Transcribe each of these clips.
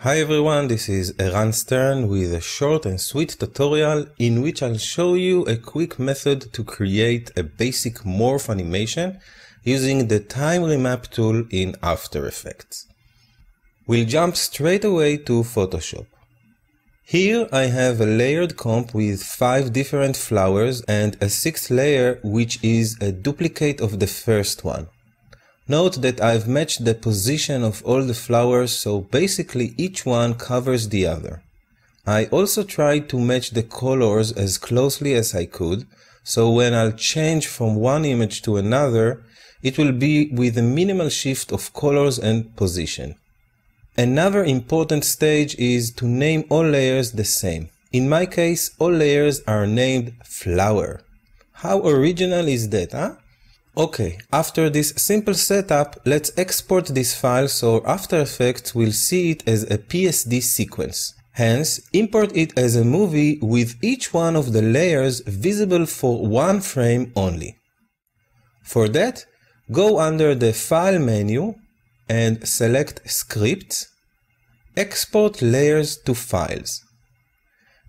Hi everyone, this is Eran Stern with a short and sweet tutorial in which I'll show you a quick method to create a basic morph animation using the time remap tool in After Effects. We'll jump straight away to Photoshop. Here I have a layered comp with 5 different flowers and a 6th layer which is a duplicate of the first one. Note that I've matched the position of all the flowers, so basically each one covers the other. I also tried to match the colors as closely as I could, so when I'll change from one image to another, it will be with a minimal shift of colors and position. Another important stage is to name all layers the same. In my case, all layers are named flower. How original is that, huh? Okay, after this simple setup, let's export this file so After Effects will see it as a PSD sequence. Hence, import it as a movie with each one of the layers visible for one frame only. For that, go under the File menu and select Scripts, Export Layers to Files.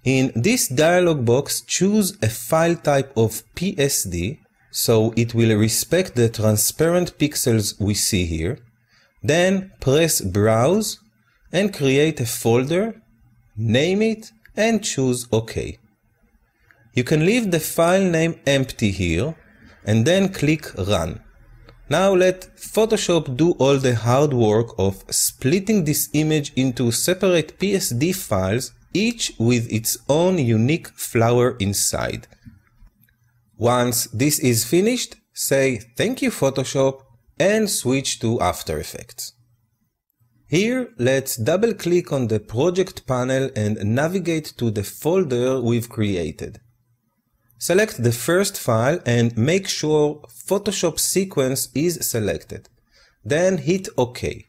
In this dialog box, choose a file type of PSD, so it will respect the transparent pixels we see here. Then press Browse and create a folder, name it and choose OK. You can leave the file name empty here and then click Run. Now let Photoshop do all the hard work of splitting this image into separate PSD files, each with its own unique flower inside. Once this is finished, say Thank you Photoshop and switch to After Effects. Here, let's double-click on the project panel and navigate to the folder we've created. Select the first file and make sure Photoshop Sequence is selected. Then hit OK.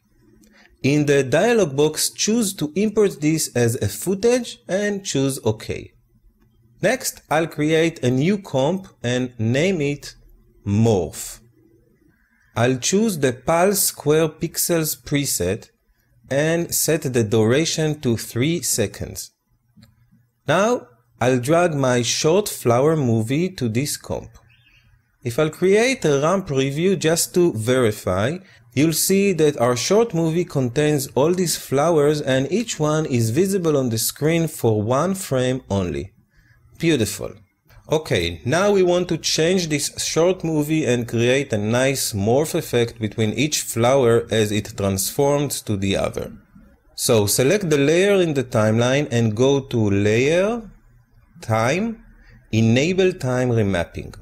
In the dialog box, choose to import this as a footage and choose OK. Next, I'll create a new comp and name it Morph. I'll choose the Pulse Square Pixels preset and set the duration to 3 seconds. Now, I'll drag my short flower movie to this comp. If I'll create a RAM preview just to verify, you'll see that our short movie contains all these flowers and each one is visible on the screen for one frame only. Beautiful. Okay, now we want to change this short movie and create a nice morph effect between each flower as it transforms to the other. So select the layer in the timeline and go to Layer, Time, Enable Time Remapping.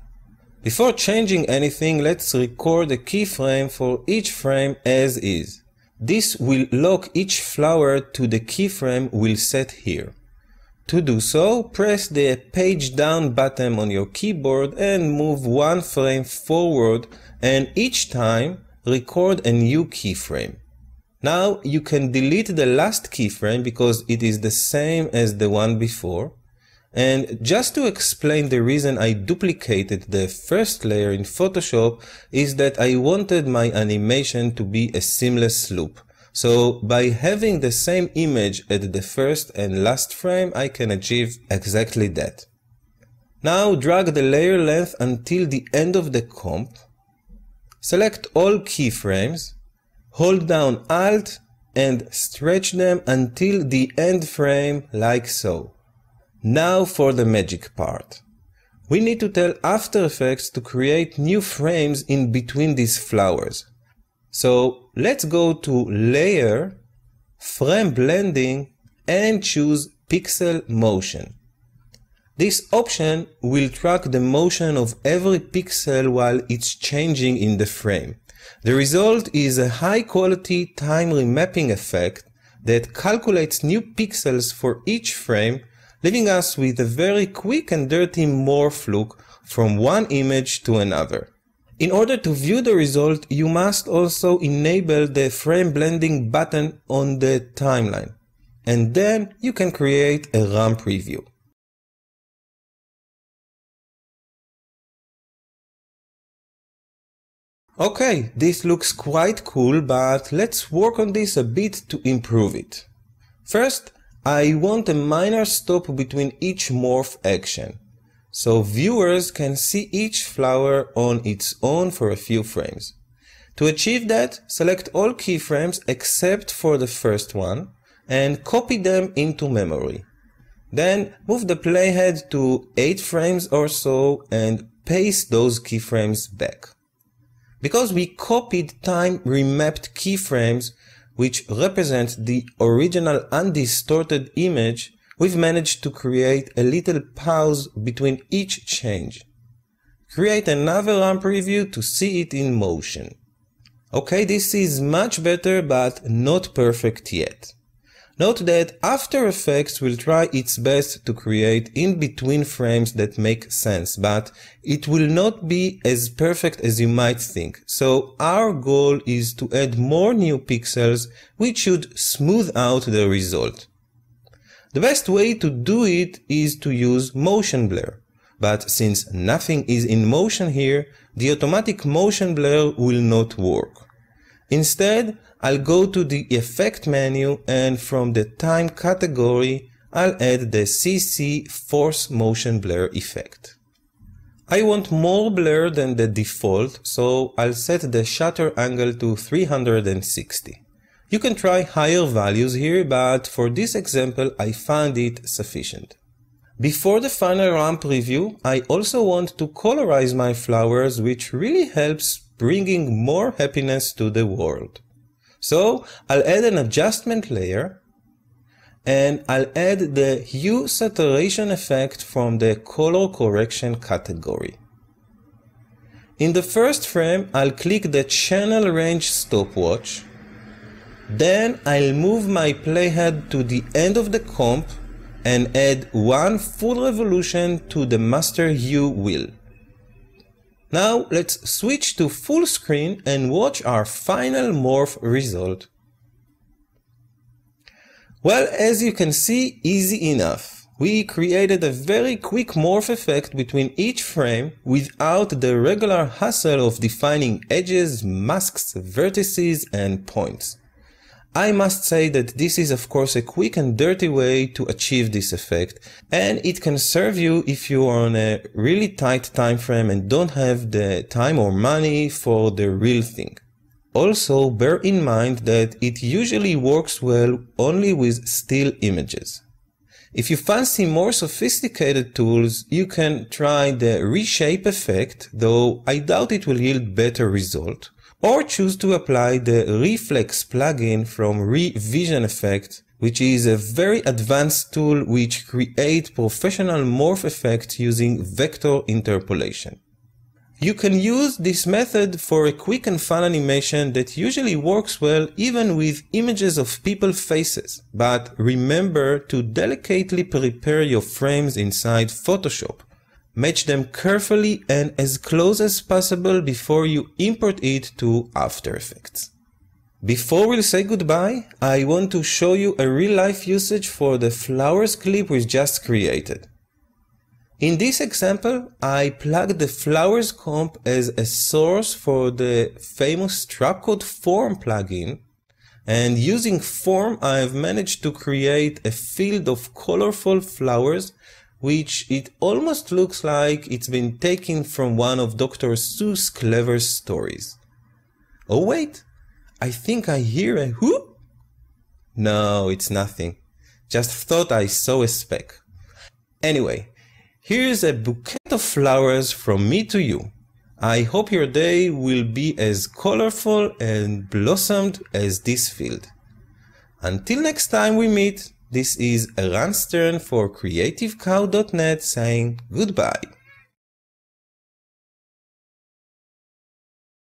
Before changing anything, let's record a keyframe for each frame as is. This will lock each flower to the keyframe we'll set here. To do so, press the Page Down button on your keyboard and move one frame forward, and each time record a new keyframe. Now you can delete the last keyframe because it is the same as the one before. And just to explain the reason I duplicated the first layer in Photoshop is that I wanted my animation to be a seamless loop. So by having the same image at the first and last frame, I can achieve exactly that. Now drag the layer length until the end of the comp. Select all keyframes, hold down Alt and stretch them until the end frame like so. Now for the magic part. We need to tell After Effects to create new frames in between these flowers. So let's go to Layer, Frame Blending and choose Pixel Motion. This option will track the motion of every pixel while it's changing in the frame. The result is a high-quality time remapping effect that calculates new pixels for each frame, leaving us with a very quick and dirty morph look from one image to another. In order to view the result, you must also enable the frame blending button on the timeline, and then you can create a RAM preview. Okay, this looks quite cool, but let's work on this a bit to improve it. First, I want a minor stop between each morph action, so viewers can see each flower on its own for a few frames. To achieve that, select all keyframes except for the first one and copy them into memory. Then move the playhead to 8 frames or so and paste those keyframes back. Because we copied time remapped keyframes, which represent the original undistorted image, we've managed to create a little pause between each change. Create another ramp preview to see it in motion. Okay, this is much better, but not perfect yet. Note that After Effects will try its best to create in-between frames that make sense, but it will not be as perfect as you might think. So our goal is to add more new pixels, which should smooth out the result. The best way to do it is to use motion blur. But since nothing is in motion here, the automatic motion blur will not work. Instead, I'll go to the Effect menu and from the Time category, I'll add the CC Force Motion Blur effect. I want more blur than the default, so I'll set the shutter angle to 360. You can try higher values here, but for this example, I found it sufficient. Before the final ramp review, I also want to colorize my flowers, which really helps bringing more happiness to the world. So I'll add an adjustment layer and I'll add the hue saturation effect from the color correction category. In the first frame, I'll click the channel range stopwatch. Then I'll move my playhead to the end of the comp and add one full revolution to the master hue wheel. Now let's switch to full screen and watch our final morph result. Well, as you can see, easy enough. We created a very quick morph effect between each frame without the regular hassle of defining edges, masks, vertices, and points. I must say that this is of course a quick and dirty way to achieve this effect, and it can serve you if you are on a really tight time frame and don't have the time or money for the real thing. Also, bear in mind that it usually works well only with still images. If you fancy more sophisticated tools, you can try the reshape effect, though I doubt it will yield better result. Or choose to apply the Reflex plugin from Revision Effect, which is a very advanced tool which creates professional morph effects using vector interpolation. You can use this method for a quick and fun animation that usually works well even with images of people's faces, but remember to delicately prepare your frames inside Photoshop. Match them carefully and as close as possible before you import it to After Effects. Before we say goodbye, I want to show you a real-life usage for the flowers clip we just created. In this example, I plugged the flowers comp as a source for the famous Trapcode Form plugin, and using Form I have managed to create a field of colorful flowers which it almost looks like it's been taken from one of Dr. Seuss' clever stories. Oh wait, I think I hear a who? No, it's nothing. Just thought I saw a speck. Anyway, here's a bouquet of flowers from me to you. I hope your day will be as colorful and blossomed as this field. Until next time we meet, this is Eran Stern for CreativeCow.net saying goodbye.